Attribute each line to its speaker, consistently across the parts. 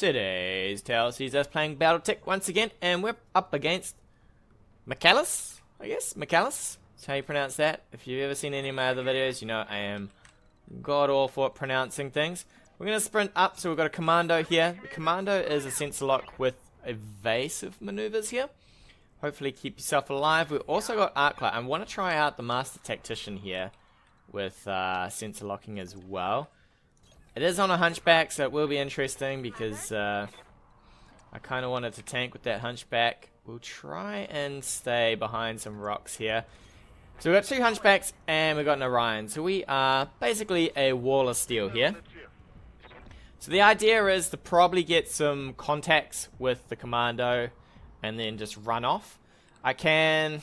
Speaker 1: Today's tale sees us playing BattleTech once again, and we're up against Mechs, I guess? Mechs? That's how you pronounce that. If you've ever seen any of my other videos, you know I am god awful at pronouncing things. We're going to sprint up, so we've got a commando here. The commando is a sensor lock with evasive maneuvers here. Hopefully keep yourself alive. We've also got Arclight. I want to try out the Master Tactician here with sensor locking as well. It is on a hunchback, so it will be interesting because I kind of wanted to tank with that hunchback. We'll try and stay behind some rocks here. So we've got two hunchbacks and we've got an Orion. So we are basically a wall of steel here. So the idea is to probably get some contacts with the commando and then just run off. I can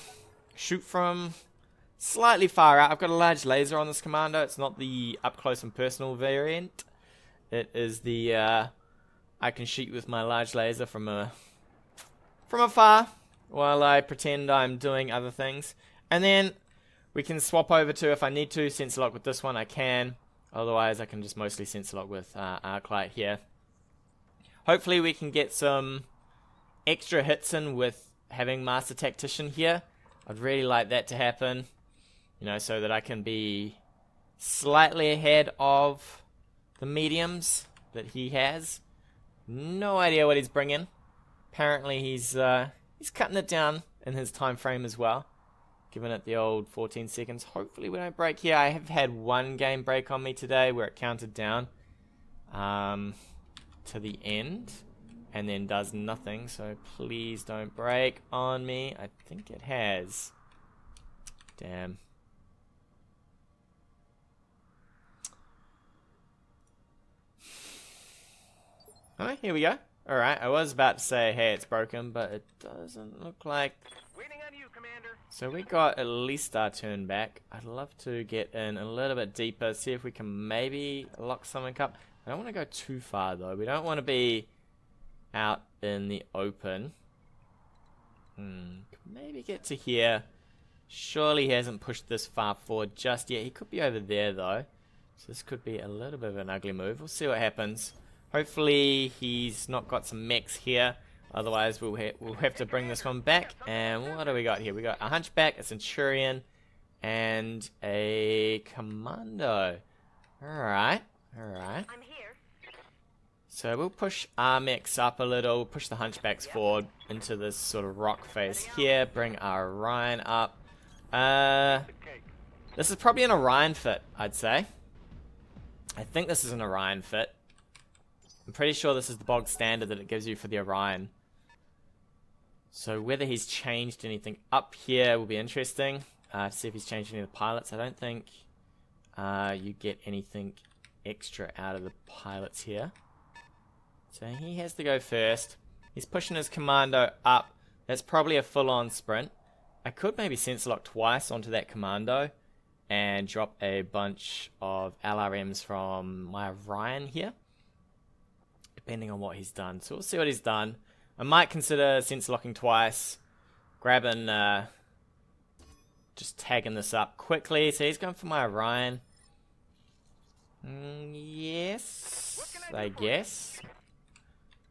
Speaker 1: shoot from slightly far out. I've got a large laser on this commando. It's not the up close and personal variant. It is the I can shoot with my large laser from afar while I pretend I'm doing other things. And then we can swap over to, if I need to, sensor lock with this one, I can. Otherwise, I can just mostly sensor lock with Arclight here. Hopefully, we can get some extra hits in with having Master Tactician here. I'd really like that to happen. You know, so that I can be slightly ahead of the mediums that he has. No idea what he's bringing. Apparently he's cutting it down in his time frame as well. Giving it the old 14 seconds. Hopefully we don't break here. I have had one game break on me today where it counted down to the end and then does nothing. So please don't break on me. I think it has. Damn. Oh, here we go. Alright, I was about to say, hey, it's broken, but it doesn't look like.
Speaker 2: Waiting on you, Commander.
Speaker 1: So we got at least our turn back. I'd love to get in a little bit deeper, see if we can maybe lock something up. I don't want to go too far, though. We don't want to be out in the open. Maybe get to here. Surely he hasn't pushed this far forward just yet. He could be over there, though. So this could be a little bit of an ugly move. We'll see what happens. Hopefully he's not got some mechs here. Otherwise we'll have to bring this one back. And what do we got here? We got a hunchback, a centurion, and a commando. Alright, alright.
Speaker 2: I'm here.
Speaker 1: So we'll push our mechs up a little, push the hunchbacks forward into this sort of rock face here, bring our Orion up. This is probably an Orion fit, I'd say. I think this is an Orion fit. I'm pretty sure this is the bog standard that it gives you for the Orion. So whether he's changed anything up here will be interesting. To see if he's changed any of the pilots. I don't think you get anything extra out of the pilots here. So he has to go first. He's pushing his commando up. That's probably a full-on sprint. I could maybe sensor lock twice onto that commando and drop a bunch of LRMs from my Orion here, depending on what he's done. So we'll see what he's done. I might consider sensor locking twice, grabbing, just tagging this up quickly. So he's going for my Orion. Yes, I guess.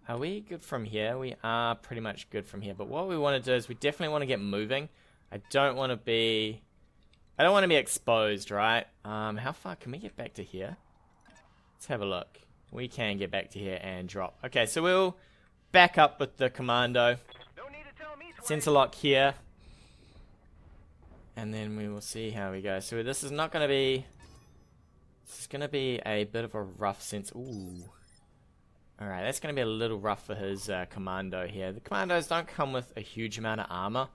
Speaker 1: Are we good from here? We are pretty much good from here. But what we want to do is we definitely want to get moving. I don't want to be exposed, right? How far can we get back to here? Let's have a look. We can get back to here and drop. Okay, so we'll back up with the commando. Sensor lock here. And then we will see how we go. So this is not going to be... This is going to be a bit of a rough sense. Ooh. Alright, that's going to be a little rough for his commando here. The commandos don't come with a huge amount of armor.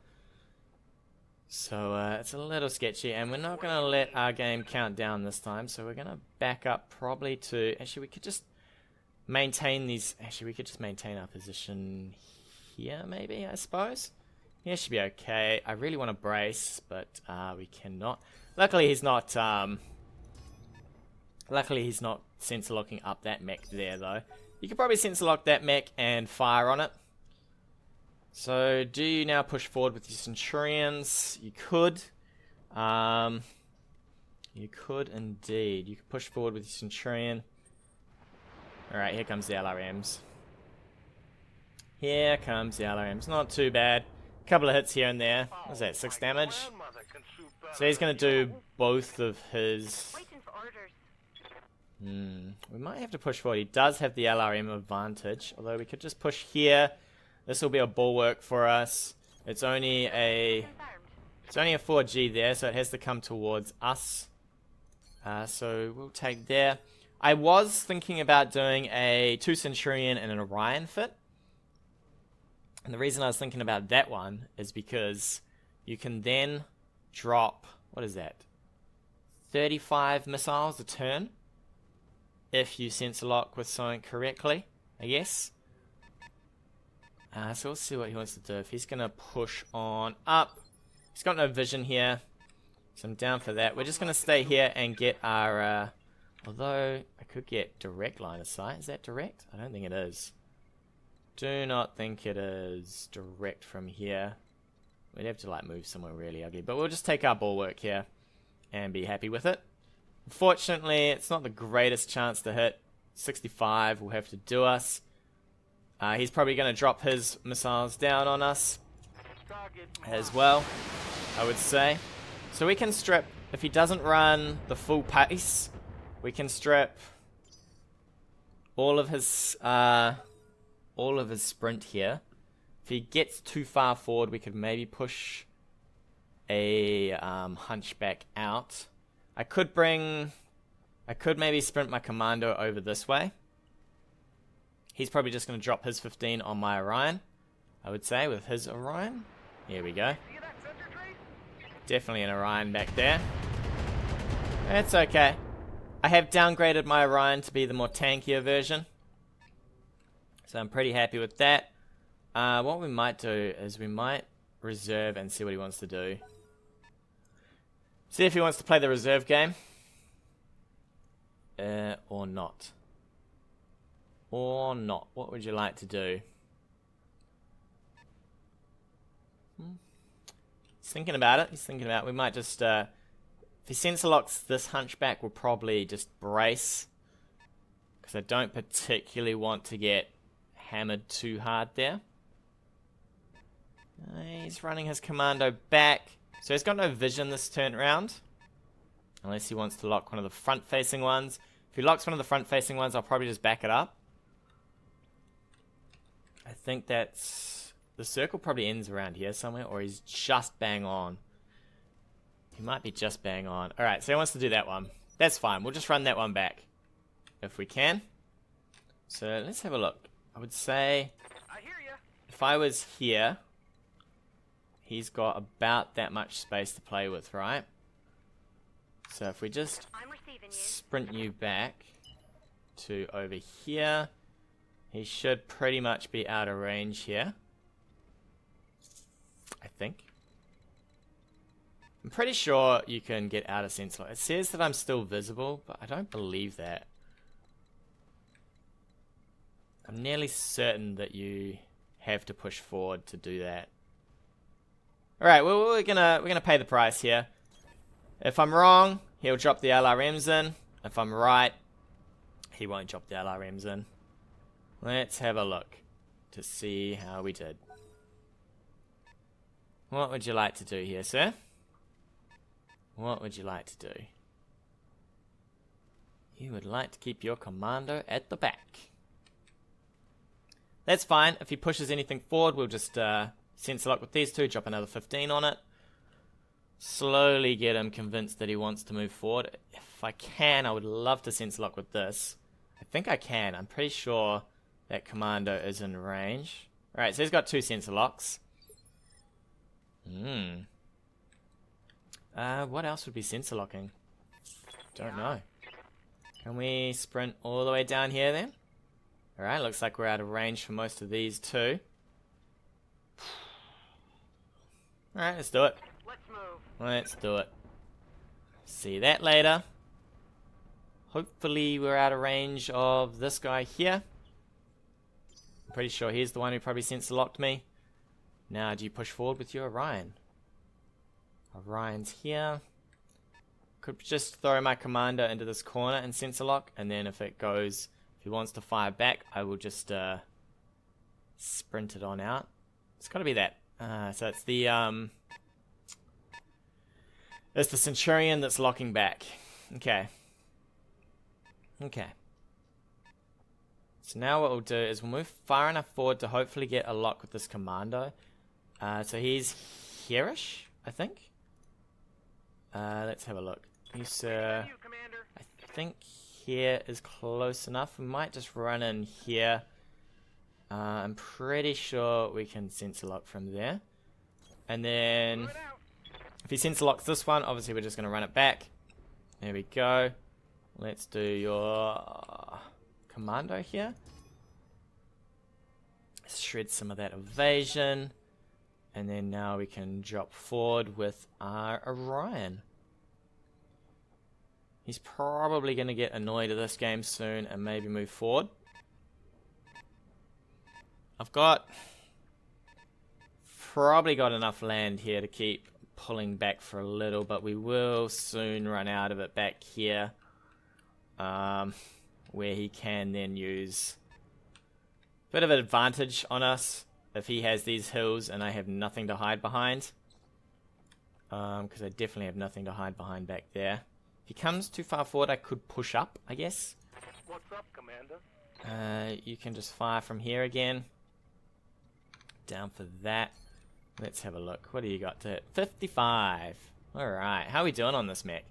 Speaker 1: So it's a little sketchy, and we're not going to let our game count down this time, so we're going to back up probably to... Actually, we could just maintain these... Actually, we could just maintain our position here, maybe, I suppose. Yeah, should be okay. I really want to brace, but we cannot. Luckily, he's not sensor locking up that mech there, though. You could probably sensor lock that mech and fire on it. So, do you now push forward with your Centurions? You could. You could indeed. You could push forward with your Centurion. Alright, here comes the LRMs. Here comes the LRM. It's not too bad. Couple of hits here and there. What's that, 6 damage? So he's going to do both of his... We might have to push forward. He does have the LRM advantage, although we could just push here. This will be a bulwark for us. It's only a 4G there, so it has to come towards us. So we'll take there. I was thinking about doing a 2 Centurion and an Orion fit. And the reason I was thinking about that one is because you can then drop, what is that? 35 missiles a turn. If you sensor lock with something correctly, I guess. So we'll see what he wants to do. If he's going to push on up. He's got no vision here. So I'm down for that. We're just going to stay here and get our... although, I could get direct line of sight. Is that direct? I don't think it is. Do not think it is direct from here. We'd have to like move somewhere really ugly. But we'll just take our bulwark here and be happy with it. Unfortunately, it's not the greatest chance to hit. 65 will have to do us. He's probably going to drop his missiles down on us as well, I would say. So we can strip, if he doesn't run the full pace, we can strip all of his sprint here. If he gets too far forward, we could maybe push a hunchback out. I could maybe sprint my commando over this way. He's probably just going to drop his 15 on my Orion, I would say, with his Orion. Here we go. Definitely an Orion back there. It's okay. I have downgraded my Orion to be the more tankier version. So I'm pretty happy with that. What we might do is we might reserve and see what he wants to do. See if he wants to play the reserve game. Or not. Or not. What would you like to do? He's thinking about it. He's thinking about it. We might just... if he sensor locks this hunchback, we'll probably just brace. Because I don't particularly want to get hammered too hard there. He's running his commando back. So he's got no vision this turn round. Unless he wants to lock one of the front-facing ones. If he locks one of the front-facing ones, I'll probably just back it up. I think that's... the circle probably ends around here somewhere, or he's just bang on. He might be just bang on. Alright, so he wants to do that one. That's fine. We'll just run that one back. If we can. So let's have a look. I would say... I hear ya. If I was here... he's got about that much space to play with, right? So if we just sprint you back to over here, he should pretty much be out of range here. I think. I'm pretty sure you can get out of sensor. It says that I'm still visible, but I don't believe that. I'm nearly certain that you have to push forward to do that. Alright, well we're gonna pay the price here. If I'm wrong, he'll drop the LRMs in. If I'm right, he won't drop the LRMs in. Let's have a look to see how we did. What would you like to do here, sir? What would you like to do? You would like to keep your commando at the back. That's fine. If he pushes anything forward, we'll just sensor lock with these two, drop another 15 on it. Slowly get him convinced that he wants to move forward. If I can, I would love to sensor lock with this. I think I can. I'm pretty sure that commando is in range. Alright, so he's got 2 sensor locks. What else would be sensor locking? Don't know. Can we sprint all the way down here then? Alright, looks like we're out of range for most of these too. Alright, let's do it. Let's do it. See that later. Hopefully we're out of range of this guy here. I'm pretty sure he's the one who probably sensor locked me. Now, do you push forward with your Orion? Orion's here. Could just throw my commando into this corner and sensor lock, and then if it goes, if he wants to fire back, I will just sprinted on out. It's got to be that. So it's the Centurion that's locking back. Okay. Okay. So now what we'll do is we'll move far enough forward to hopefully get a lock with this Commando. So he's here-ish, I think. Let's have a look. He's, I think here is close enough. We might just run in here. I'm pretty sure we can sensor lock from there. And then if he sensor locks this one, obviously we're just going to run it back. There we go. Let's do your Commando here. Shred some of that evasion. And then now we can drop forward with our Orion. He's probably going to get annoyed at this game soon and maybe move forward. I've probably got enough land here to keep pulling back for a little, but we will soon run out of it back here. Where he can then use a bit of an advantage on us if he has these hills and I have nothing to hide behind. Because I definitely have nothing to hide behind back there. If he comes too far forward, I could push up, I guess.
Speaker 2: What's up, Commander?
Speaker 1: You can just fire from here again. Down for that. Let's have a look. What do you got to hit? 55. Alright, how are we doing on this mech?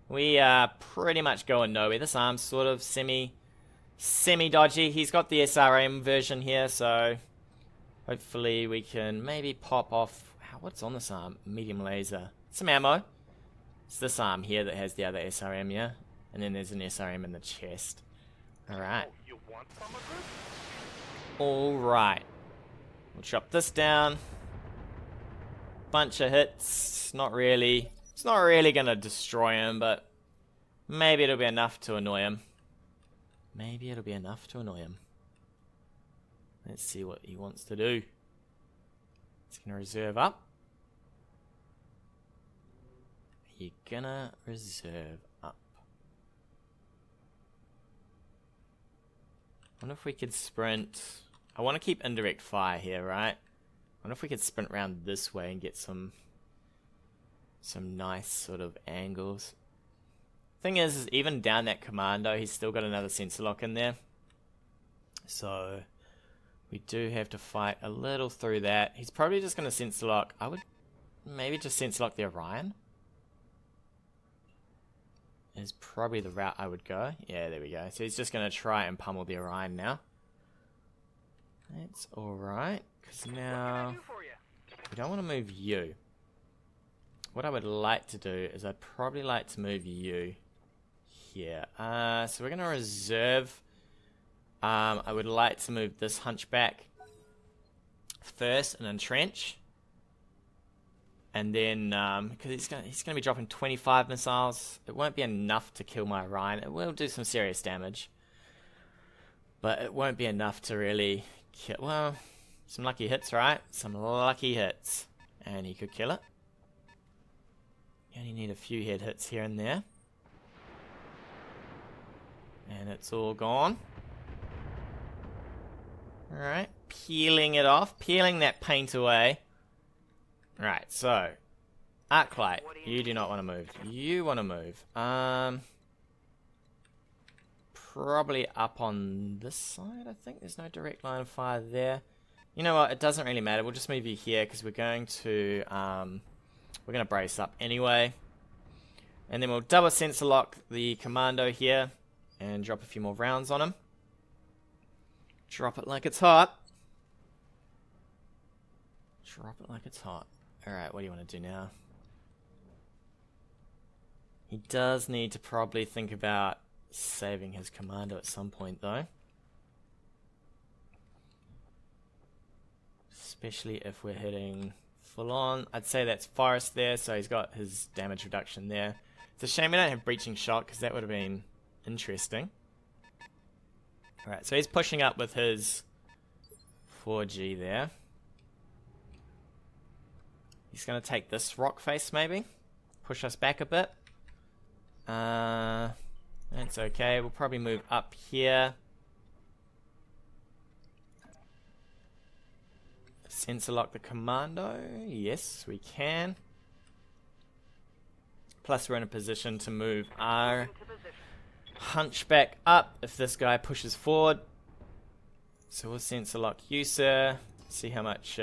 Speaker 1: We are pretty much going nowhere. This arm's sort of semi-dodgy. He's got the SRM version here, so hopefully we can maybe pop off... What's on this arm? Medium laser. Some ammo. It's this arm here that has the other SRM, yeah? And then there's an SRM in the chest. Alright. Alright. We'll chop this down. Bunch of hits. Not really. It's not really going to destroy him, but maybe it'll be enough to annoy him. Maybe it'll be enough to annoy him. Let's see what he wants to do. He's going to reserve up. You're gonna reserve up. I wonder if we could sprint. I want to keep indirect fire here, right? I wonder if we could sprint around this way and get some nice sort of angles. Thing is even down that Commando, he's still got another sensor lock in there. So we do have to fight a little through that. He's probably just going to sensor lock. I would maybe just sensor lock the Orion. Is probably the route I would go. Yeah, there we go. So he's just going to try and pummel the Orion now. That's alright, because now we don't want to move you. What I would like to do is I'd probably like to move you here. So we're going to reserve. I would like to move this hunchback first and entrench. And then, because he's gonna be dropping 25 missiles, it won't be enough to kill my Orion. It will do some serious damage, but it won't be enough to really kill. Well, some lucky hits, right? Some lucky hits, and he could kill it. You only need a few head hits here and there, and it's all gone. All right, peeling it off, peeling that paint away. Right, so Arclight, you do not want to move. You want to move. Probably up on this side, I think. There's no direct line of fire there. You know what? It doesn't really matter. We'll just move you here because we're going to brace up anyway. And then we'll double sensor lock the Commando here and drop a few more rounds on him. Drop it like it's hot. Drop it like it's hot. Alright, what do you want to do now? He does need to probably think about saving his Commando at some point, though. Especially if we're hitting full on. I'd say that's Forest there, so he's got his damage reduction there. It's a shame we don't have Breaching Shot, because that would have been interesting. Alright, so he's pushing up with his 4G there. He's going to take this rock face, maybe. Push us back a bit. That's okay. We'll probably move up here. Sensor lock the commando. Yes, we can. Plus we're in a position to move our hunchback up if this guy pushes forward. So we'll sensor lock you, sir. See how much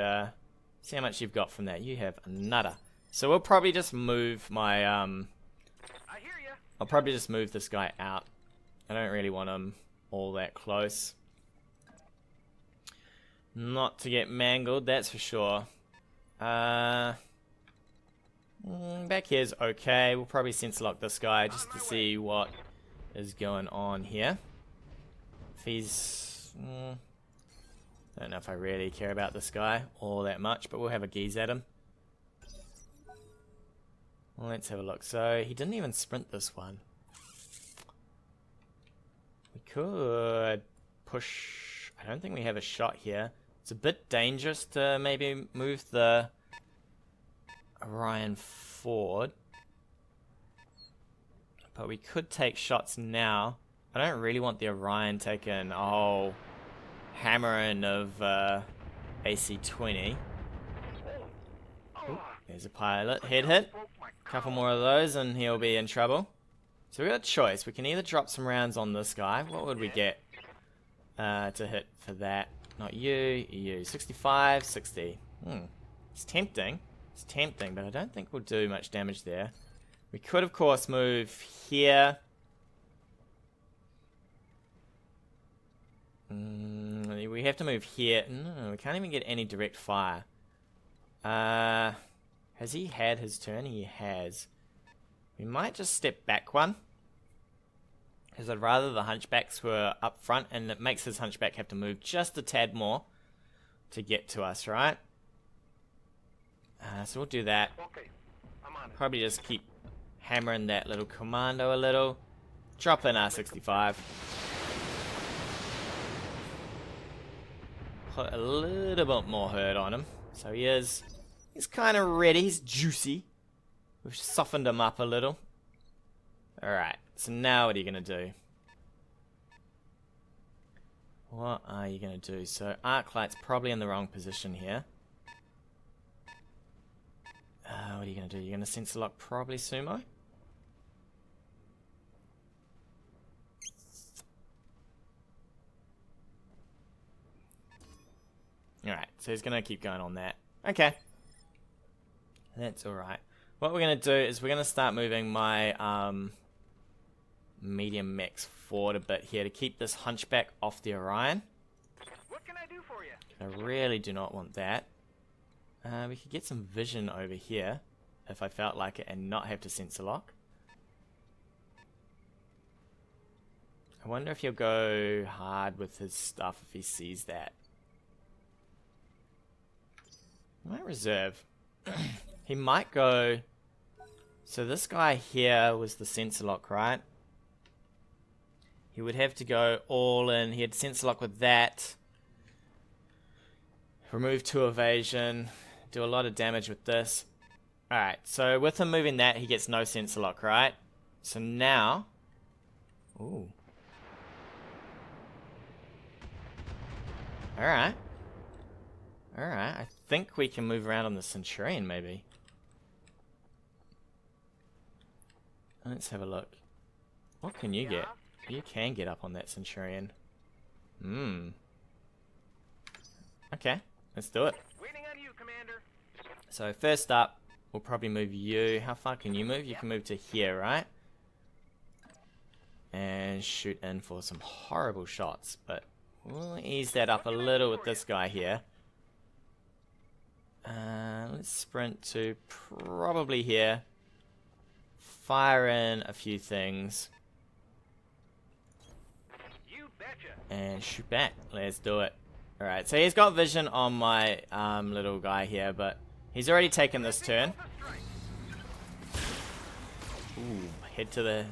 Speaker 1: you've got from that. You have another. So we'll probably just move my
Speaker 2: I hear ya.
Speaker 1: I'll probably just move this guy out. I don't really want him all that close. Not to get mangled, that's for sure. Back here's okay. We'll probably sensor lock this guy just to see what is going on here. If he's... I don't know if I really care about this guy all that much, but we'll have a gaze at him. Well, let's have a look. So, he didn't even sprint this one. We could push... I don't think we have a shot here. It's a bit dangerous to maybe move the Orion forward. But we could take shots now. I don't really want the Orion taking a whole hammering of AC-20. Ooh, there's a pilot. Head hit. Couple more of those and he'll be in trouble. So we got a choice. We can either drop some rounds on this guy. What would we get to hit for that? Not you, you. 65, 60. It's tempting. It's tempting, but I don't think we'll do much damage there. We could, of course, move here. We have to move here. No, we can't even get any direct fire. Has he had his turn? He has. We might just step back one. Because I'd rather the hunchbacks were up front, and it makes his hunchback have to move just a tad more to get to us, right? So we'll do that.
Speaker 2: Okay, I'm on it.
Speaker 1: Probably just keep hammering that little commando a little. Drop in R65. Put a little bit more hurt on him. So he's kind of ready. He's juicy. We've softened him up a little. Alright, so now what are you going to do? What are you going to do? So Arclight's probably in the wrong position here. What are you going to do? You're going to sensor lock probably Sumo? Alright, so he's going to keep going on that. Okay. That's alright. What we're going to do is we're going to start moving my medium mechs forward a bit here to keep this hunchback off the Orion.
Speaker 2: What can I do for you?
Speaker 1: I really do not want that. We could get some vision over here if I felt like it and not have to sensor lock. I wonder if he'll go hard with his stuff if he sees that. I might reserve. He might go... So this guy here was the sensor lock, right? He would have to go all in. He had sensor lock with that. Remove 2 evasion. Do a lot of damage with this. Alright, so with him moving that, he gets no sensor lock, right? So now... Ooh. Alright. Alright, I think we can move around on the Centurion, maybe. Let's have a look. What can you get? You can get up on that Centurion. Okay, let's do it.
Speaker 2: Waiting on you, Commander.
Speaker 1: So first up, we'll probably move you. How far can you move? You can move to here, right? And shoot in for some horrible shots, but we'll ease that up a little with this guy here. Let's sprint to probably here. Fire in a few things.
Speaker 2: You betcha.
Speaker 1: And shoot back. Let's do it. Alright, so he's got vision on my little guy here, but he's already taken this turn. Ooh, head to the...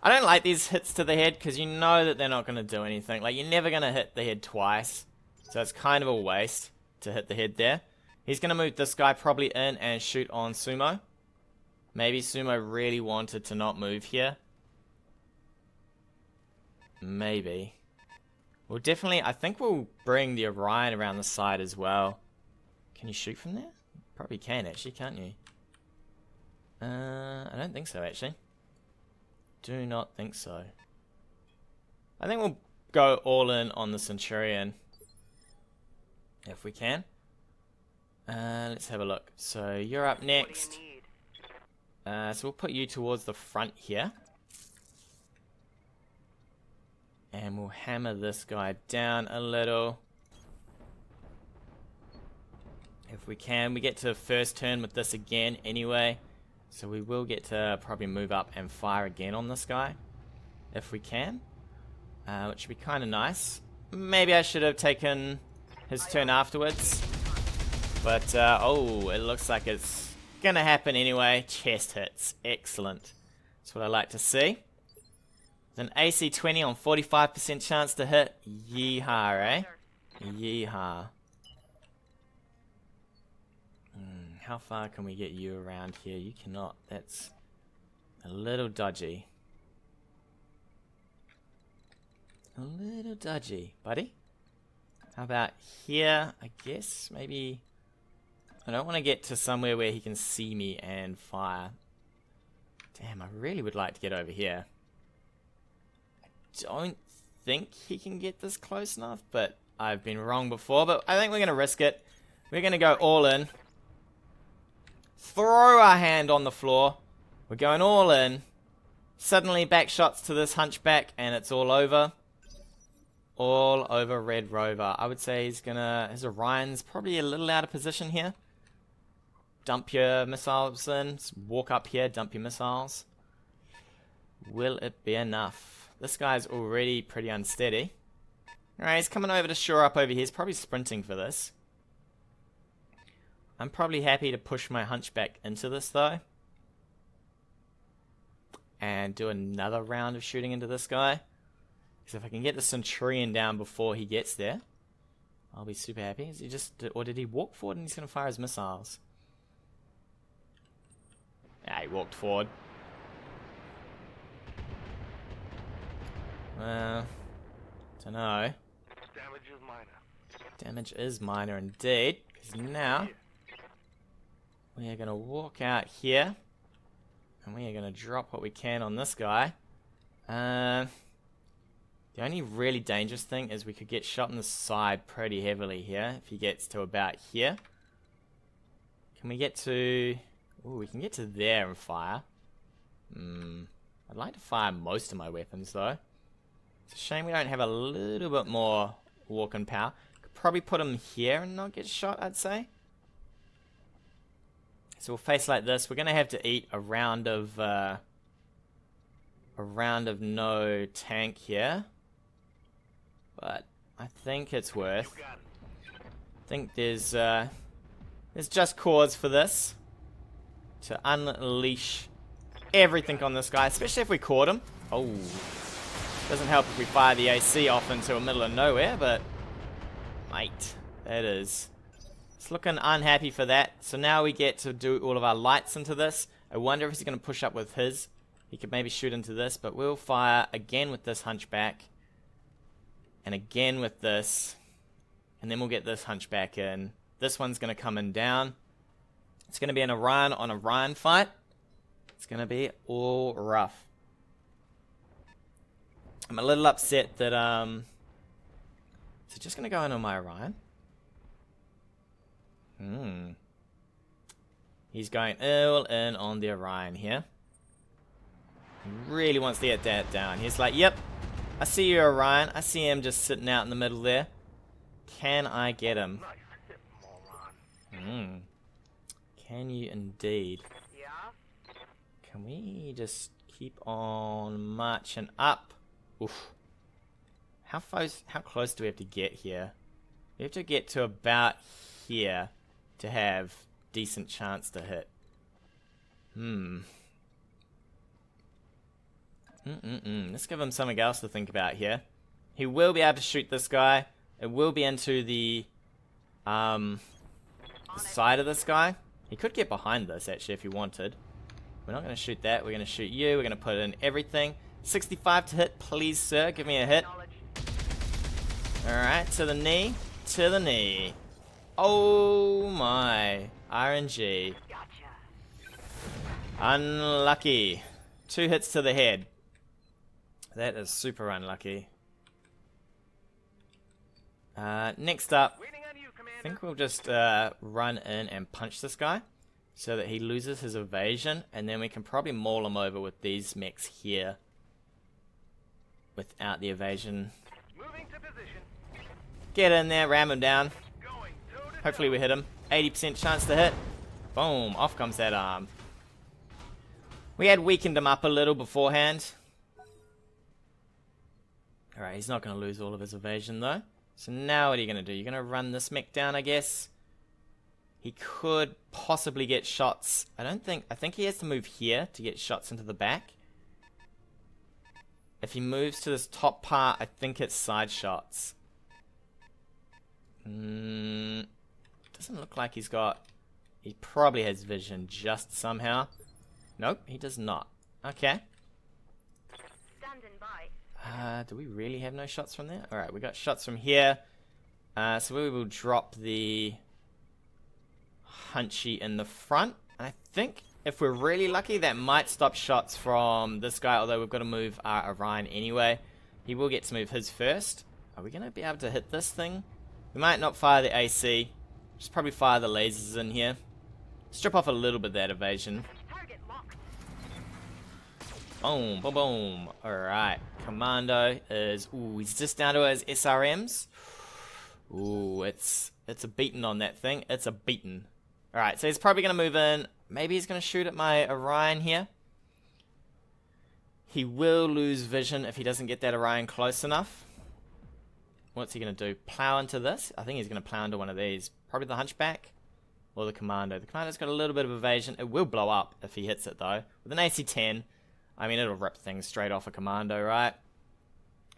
Speaker 1: I don't like these hits to the head because you know that they're not going to do anything. Like, you're never going to hit the head twice. So it's kind of a waste to hit the head there. He's going to move this guy probably in and shoot on Sumo. Maybe Sumo really wanted to not move here. Maybe. We'll definitely... I think we'll bring the Orion around the side as well. Can you shoot from there? Probably can actually, can't you? I don't think so actually. Do not think so. I think we'll go all in on the Centurion. If we can. Let's have a look. So you're up next. So we'll put you towards the front here. And we'll hammer this guy down a little. If we can. We get to first turn with this again anyway. So we will get to probably move up and fire again on this guy. If we can. Which would be kind of nice. Maybe I should have taken his turn afterwards. But, oh, it looks like it's going to happen anyway. Chest hits. Excellent. That's what I like to see. An AC 20 on 45% chance to hit. Yeehaw, eh? Yeehaw. How far can we get you around here? You cannot. That's a little dodgy. A little dodgy, buddy. How about here? I guess maybe. I don't want to get to somewhere where he can see me and fire. Damn, I really would like to get over here. I don't think he can get this close enough, but I've been wrong before. But I think we're going to risk it. We're going to go all in. Throw our hand on the floor. We're going all in. Suddenly back shots to this hunchback and it's all over. All over Red Rover. I would say he's gonna... his Orion's probably a little out of position here. Dump your missiles in. Just walk up here, dump your missiles. Will it be enough? This guy's already pretty unsteady. Alright, he's coming over to shore up over here. He's probably sprinting for this. I'm probably happy to push my hunchback into this though. And do another round of shooting into this guy. Because if I can get the Centurion down before he gets there, I'll be super happy. Is he just, or did he walk forward and he's going to fire his missiles? Yeah, he walked forward. Well, don't know.
Speaker 2: Damage is minor.
Speaker 1: Damage is minor indeed. Because now we are going to walk out here. And we are going to drop what we can on this guy. The only really dangerous thing is we could get shot in the side pretty heavily here. If he gets to about here. Can we get to... ooh, we can get to there and fire. I'd like to fire most of my weapons though. It's a shame we don't have a little bit more walking power. Could probably put him here and not get shot, I'd say. So we'll face like this. We're going to have to eat a round of no tank here. But I think it's worth. I think there's just cause for this. To unleash everything on this guy, especially if we caught him. Oh. Doesn't help if we fire the AC off into the middle of nowhere, but mate, that is... it's looking unhappy for that. So now we get to do all of our lights into this. I wonder if he's going to push up with his. He could maybe shoot into this, but we'll fire again with this hunchback. And again with this. And then we'll get this hunchback in. This one's going to come in down. It's going to be an Orion on Orion fight. It's going to be all rough. I'm a little upset that, is it just going to go in on my Orion? He's going all in on the Orion here. He really wants to get that down. He's like, yep, I see you, Orion. I see him just sitting out in the middle there. Can I get him? Can you indeed?
Speaker 2: Yeah?
Speaker 1: Can we just keep on marching up? Oof. How close do we have to get here? We have to get to about here to have decent chance to hit. Let's give him something else to think about here. He will be able to shoot this guy. It will be into the side of this guy. He could get behind this actually if he wanted. We're not going to shoot that. We're going to shoot you. We're going to put in everything. 65 to hit, please, sir. Give me a hit. Alright, to the knee. To the knee. Oh my. RNG. Unlucky. 2 hits to the head. That is super unlucky. Next up, I think we'll just run in and punch this guy so that he loses his evasion, and then we can probably maul him over with these mechs here without the evasion. Get in there, ram him down. Hopefully we hit him. 80% chance to hit. Boom, off comes that arm. We had weakened him up a little beforehand. Alright, he's not going to lose all of his evasion though. So now what are you going to do? You're going to run this mech down, I guess. He could possibly get shots. I think he has to move here to get shots into the back. If he moves to this top part, I think it's side shots. Doesn't look like he's got... He probably has vision just somehow. Nope, he does not. Okay. Do we really have no shots from there? Alright, we got shots from here. So we will drop the Hunchy in the front. And I think if we're really lucky, that might stop shots from this guy, although we've got to move our Orion anyway. He will get to move his first. Are we going to be able to hit this thing? We might not fire the AC. Just probably fire the lasers in here. Strip off a little bit of that evasion. Boom, boom, boom. Alright. Commando is... Ooh, he's just down to his SRMs. Ooh, it's a beaten on that thing. It's a beaten. Alright, so he's probably going to move in. Maybe he's going to shoot at my Orion here. He will lose vision if he doesn't get that Orion close enough. What's he going to do? Plow into this? I think he's going to plow into one of these. Probably the Hunchback or the Commando. The Commando's got a little bit of evasion. It will blow up if he hits it though. With an AC-10... I mean, it'll rip things straight off a Commando, right?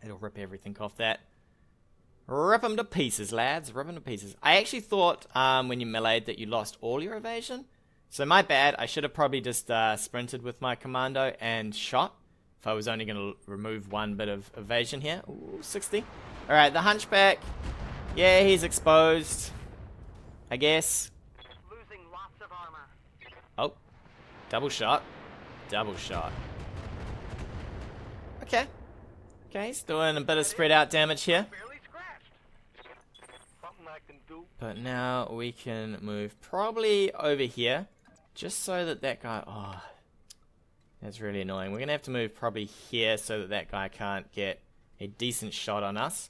Speaker 1: It'll rip everything off that. Rip them to pieces, lads. Rip them to pieces. I actually thought when you meleeed that you lost all your evasion. So my bad. I should have probably just sprinted with my Commando and shot. If I was only going to remove one bit of evasion here. Ooh, 60. Alright, the Hunchback. Yeah, he's exposed. I guess.
Speaker 2: Losing lots of armor.
Speaker 1: Oh. Double shot. Double shot. Okay. Okay, he's doing a bit of spread out damage here. But now we can move probably over here. Just so that that guy... Oh, that's really annoying. We're going to have to move probably here so that that guy can't get a decent shot on us.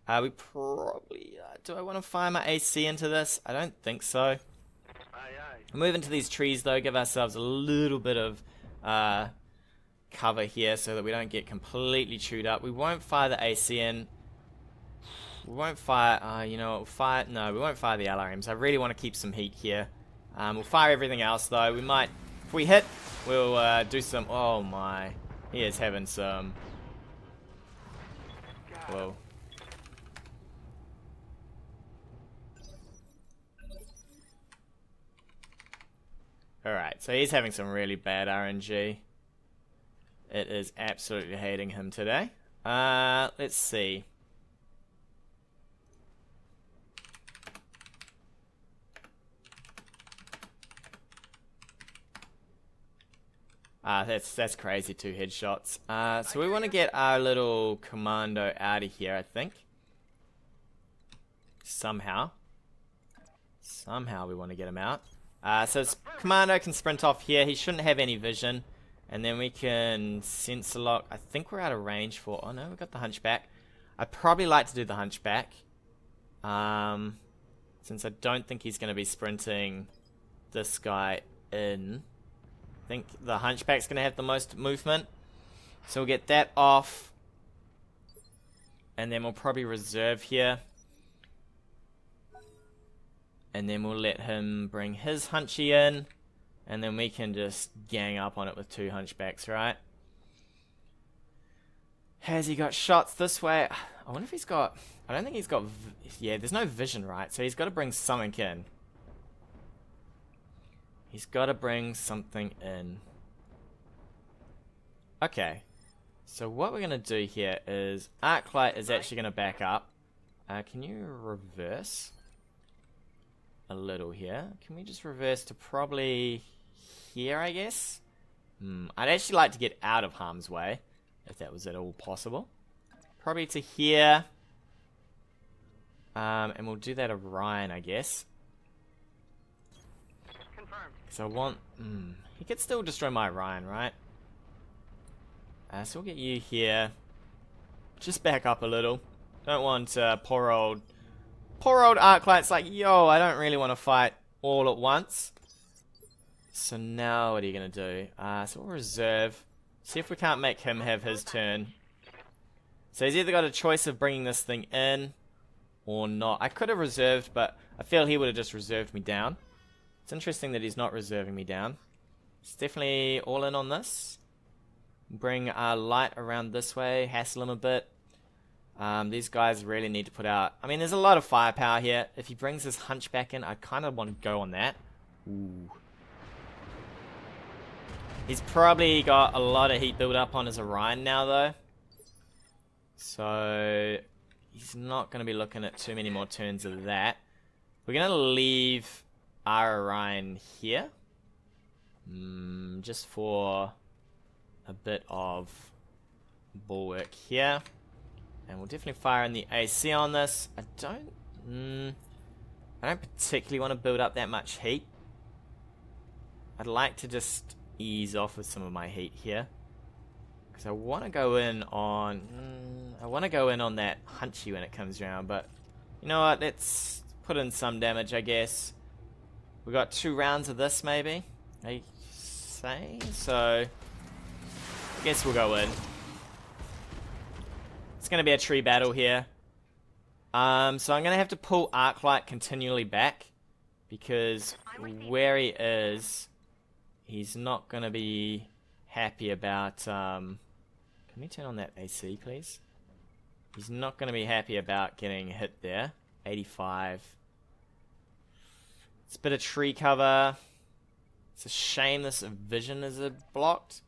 Speaker 1: We probably... do I want to fire my AC into this? I don't think so. Move into these trees though. Give ourselves a little bit of... cover here so that we don't get completely chewed up. We won't fire the AC in. We won't fire, you know, no, we won't fire the LRMs. I really want to keep some heat here. We'll fire everything else though. We might, if we hit, we'll do some, oh my, he is having some, whoa. Alright, so he's having some really bad RNG. It is absolutely hating him today. Let's see. That's crazy, 2 headshots. So we want to get our little Commando out of here, I think. Somehow we want to get him out. So Commando can sprint off here. He shouldn't have any vision. And then we can sensor lock. I think we're out of range for... Oh no, we've got the Hunchback. I'd probably like to do the Hunchback. Since I don't think he's going to be sprinting this guy in. I think the Hunchback's going to have the most movement. So we'll get that off. And then we'll probably reserve here. And then we'll let him bring his Hunchy in. And then we can just gang up on it with 2 Hunchbacks, right? Has he got shots this way? I wonder if he's got... I don't think he's got... Yeah, there's no vision, right? So he's got to bring something in. He's got to bring something in. Okay. So what we're going to do here is... Arclight is actually going to back up. Can you reverse? a little here. Can we just reverse to probably here, I guess? I'd actually like to get out of harm's way, if that was at all possible. Probably to here. And we'll do that Orion, I guess.
Speaker 2: Confirmed.
Speaker 1: Because I want... he could still destroy my Orion, right? So we'll get you here. Just back up a little. Don't want poor old Arclight's like, yo, I don't really want to fight all at once. So now what are you going to do? So we'll reserve. See if we can't make him have his turn. So he's either got a choice of bringing this thing in or not. I could have reserved, but I feel he would have just reserved me down. It's interesting that he's not reserving me down. He's definitely all in on this. Bring our light around this way, hassle him a bit. These guys really need to put out... I mean, there's a lot of firepower here. If he brings his hunchback in, I kind of want to go on that. Ooh. He's probably got a lot of heat build up on his Orion now, though. So... he's not going to be looking at too many more turns of that. We're going to leave our Orion here. Just for a bit of bulwark here. And we'll definitely fire in the AC on this. I don't particularly want to build up that much heat. I'd like to just ease off with some of my heat here. Because I want to go in on... I want to go in on that Hunchy when it comes around, but... you know what, let's put in some damage, I guess. We got 2 rounds of this, maybe? I say? So... I guess we'll go in. It's going to be a tree battle here. So I'm going to have to pull Arclight continually back. Because where he is... he's not going to be happy about... can we turn on that AC, please? He's not going to be happy about getting hit there. 85. It's a bit of tree cover. It's a shame this vision is blocked.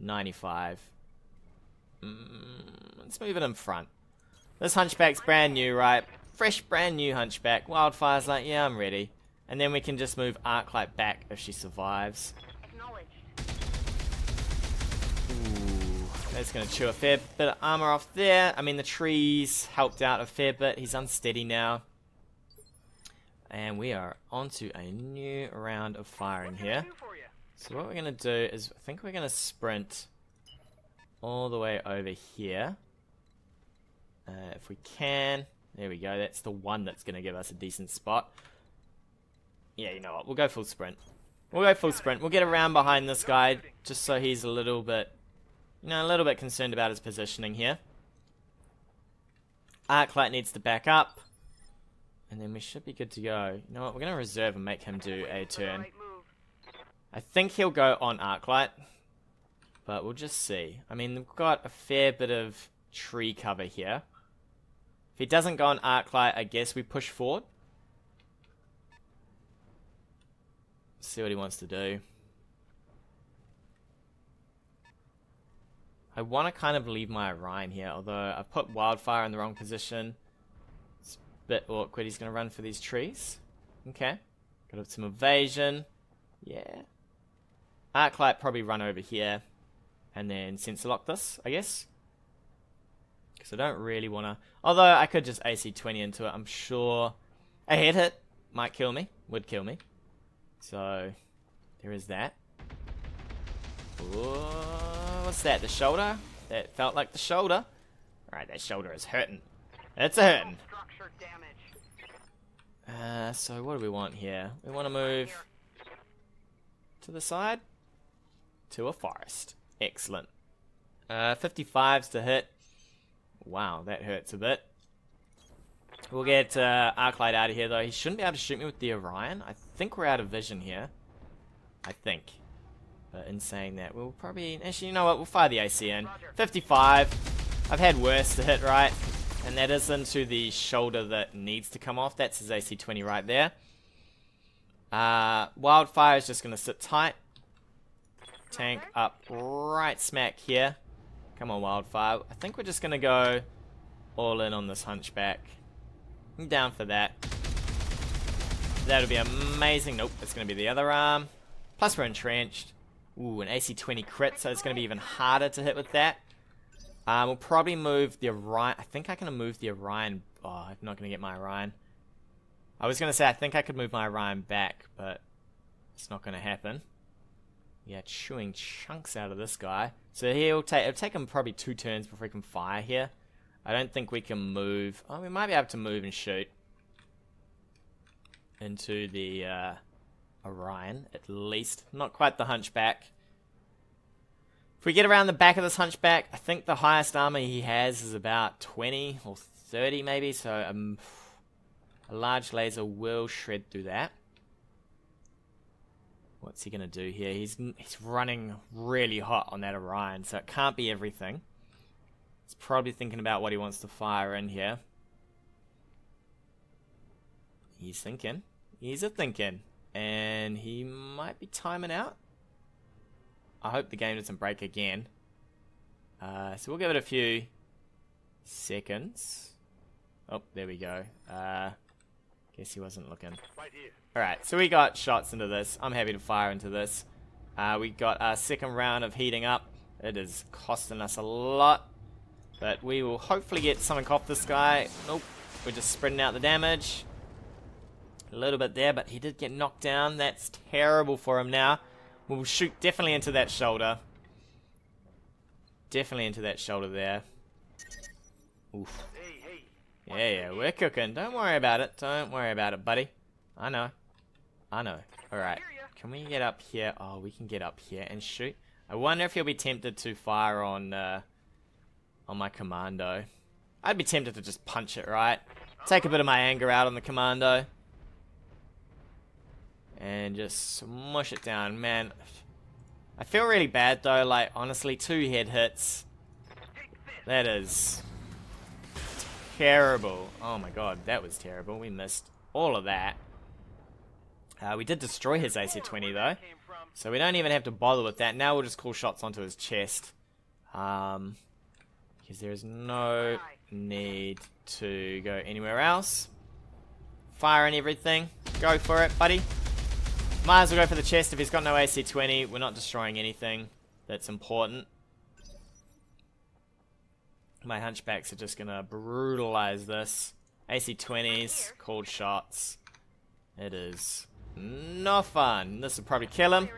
Speaker 1: 95. Let's move it in front. This Hunchback's brand new, right? Fresh, brand new Hunchback. Wildfire's like, yeah, I'm ready. And then we can just move Arclight back if she survives. That's going to chew a fair bit of armor off there. I mean, the trees helped out a fair bit. He's unsteady now. And we are onto a new round of firing here. So what we're going to do is, I think we're going to sprint all the way over here. If we can. There we go. That's the one that's going to give us a decent spot. Yeah, you know what? We'll go full sprint. We'll go full sprint. We'll get around behind this guy just so he's a little bit... you know, a little bit concerned about his positioning here. Arclight needs to back up. And then we should be good to go. You know what? We're going to reserve and make him do a turn. I think he'll go on Arclight. But we'll just see. I mean, we've got a fair bit of tree cover here. If he doesn't go on Arclight, I guess we push forward. See what he wants to do. I want to kind of leave my Orion here, although I've put Wildfire in the wrong position. It's a bit awkward. He's going to run for these trees. Okay. Got some evasion. Yeah. Arclight probably run over here. And then sensor lock this, I guess. Because I don't really want to... although I could just AC-20 into it. I'm sure a head hit might kill me. Would kill me. So, there is that. Whoa, what's that? The shoulder? That felt like the shoulder. Alright, that shoulder is hurting. It's a hurting. So what do we want here? We want to move to the side. To a forest. Excellent. 55's to hit. Wow, that hurts a bit. We'll get Arclight out of here, though. He shouldn't be able to shoot me with the Orion. I think we're out of vision here. I think. But in saying that, we'll probably... actually, you know what? We'll fire the AC in. 55. I've had worse to hit, right? And that is into the shoulder that needs to come off. That's his AC-20 right there. Wildfire is just going to sit tight. Tank up right smack here. Come on, Wildfire. I think we're just going to go all in on this Hunchback. I'm down for that. That would be amazing. Nope, it's going to be the other arm. Plus we're entrenched. Ooh, an AC-20 crit, so it's going to be even harder to hit with that. We'll probably move the Orion. I think I can move the Orion. Oh, I'm not going to get my Orion. I was going to say I think I could move my Orion back, but it's not going to happen. Yeah, chewing chunks out of this guy. So it'll take him probably 2 turns before he can fire here. I don't think we can move. Oh, we might be able to move and shoot into the Orion, at least. Not quite the Hunchback. If we get around the back of this Hunchback, I think the highest armor he has is about 20 or 30 maybe, so a large laser will shred through that. What's he going to do here? He's running really hot on that Orion, so it can't be everything. He's probably thinking about what he wants to fire in here. He's thinking. He's a-thinking. And he might be timing out. I hope the game doesn't break again. So we'll give it a few seconds. Oh, there we go. Guess he wasn't looking. Alright, so we got shots into this. I'm happy to fire into this. We got our second round of heating up. It is costing us a lot. But we will hopefully get something off this guy. Nope, we're just spreading out the damage. A little bit there, but he did get knocked down. That's terrible for him now. We'll shoot definitely into that shoulder. Definitely into that shoulder there. Oof. Yeah, we're cooking. Don't worry about it. Don't worry about it, buddy. I know. I know. Alright. Can we get up here? Oh, we can get up here and shoot. I wonder if he'll be tempted to fire on my commando. I'd be tempted to just punch it, right? Take a bit of my anger out on the commando. And just smush it down. Man, I feel really bad though. Like, honestly, 2 head hits. That is terrible. Oh my god, that was terrible. We missed all of that. We did destroy his AC-20 though. So we don't even have to bother with that. Now we'll just call shots onto his chest. Because there's no need to go anywhere else. Fire and everything. Go for it, buddy. Might as well go for the chest. If he's got no AC-20, we're not destroying anything that's important. My hunchbacks are just going to brutalize this. AC-20s, called shots. It is not fun. This will probably kill him.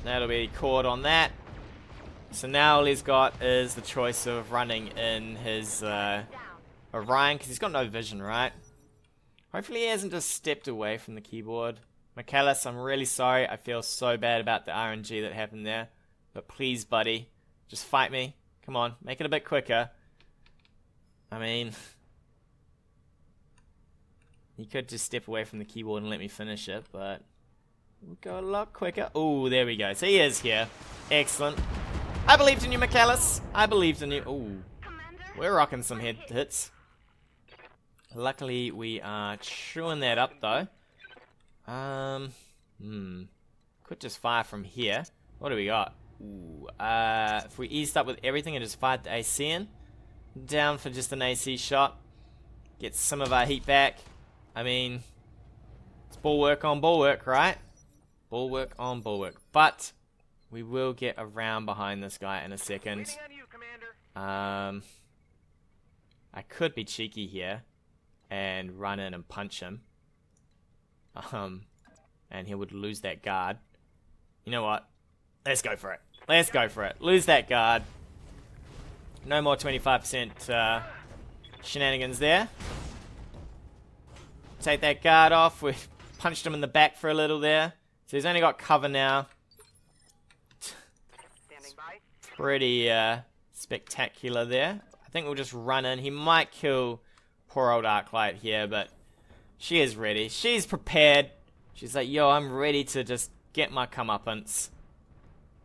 Speaker 1: That'll be caught on that. So now all he's got is the choice of running in his Orion, because he's got no vision, right? Hopefully he hasn't just stepped away from the keyboard. Michaelis, I'm really sorry. I feel so bad about the RNG that happened there. But please, buddy, just fight me. Come on, make it a bit quicker. I mean, he could just step away from the keyboard and let me finish it, but we'll go a lot quicker. Oh, there we go. So he is here. Excellent. I believed in you, Michaelis. I believed in you. Oh, we're rocking some head hits. Luckily, we are chewing that up, though. Could just fire from here. What do we got? Ooh, if we eased up with everything and just fired the AC in, down for just an AC shot, get some of our heat back. I mean, it's bulwark on bulwark, right? Bulwark on bulwark. But we will get around behind this guy in a second. I could be cheeky here and run in and punch him. And he would lose that guard. You know what? Let's go for it. Let's go for it. Lose that guard. No more 25% shenanigans there. Take that guard off. We punched him in the back for a little there. So he's only got cover now. Pretty spectacular there. I think we'll just run in. He might kill poor old Arclight here, but she is ready. She's prepared. She's like, yo, I'm ready to just get my comeuppance.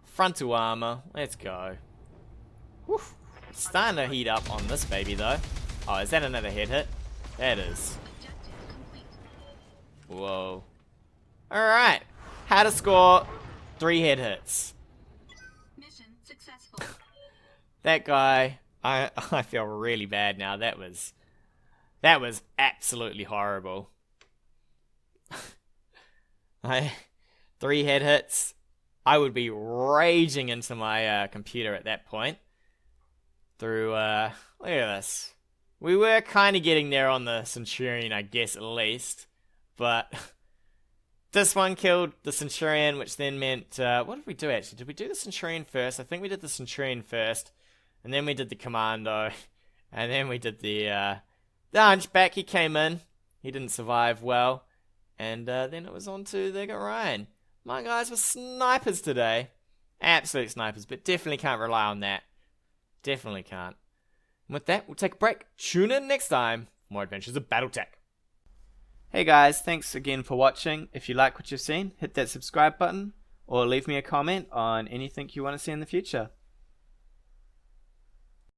Speaker 1: Frontal armor. Let's go. Whew. Starting to heat up on this baby, though. Oh, is that another head hit? That is. Whoa. Alright. How to score 3 head hits.
Speaker 3: Mission successful.
Speaker 1: That guy, I feel really bad now. That was absolutely horrible. I 3 head hits. I would be raging into my computer at that point. Through, look at this. We were kind of getting there on the Centurion, I guess, at least. But this one killed the Centurion, which then meant, what did we do actually? Did we do the Centurion first? I think we did the Centurion first. And then we did the Commando. And then we did the Hunchback. He came in. He didn't survive well. And then it was on to the Orion. My guys were snipers today. Absolute snipers, but definitely can't rely on that. Definitely can't. And with that, we'll take a break. Tune in next time for more adventures of BattleTech. Hey guys, thanks again for watching. If you like what you've seen, hit that subscribe button or leave me a comment on anything you want to see in the future.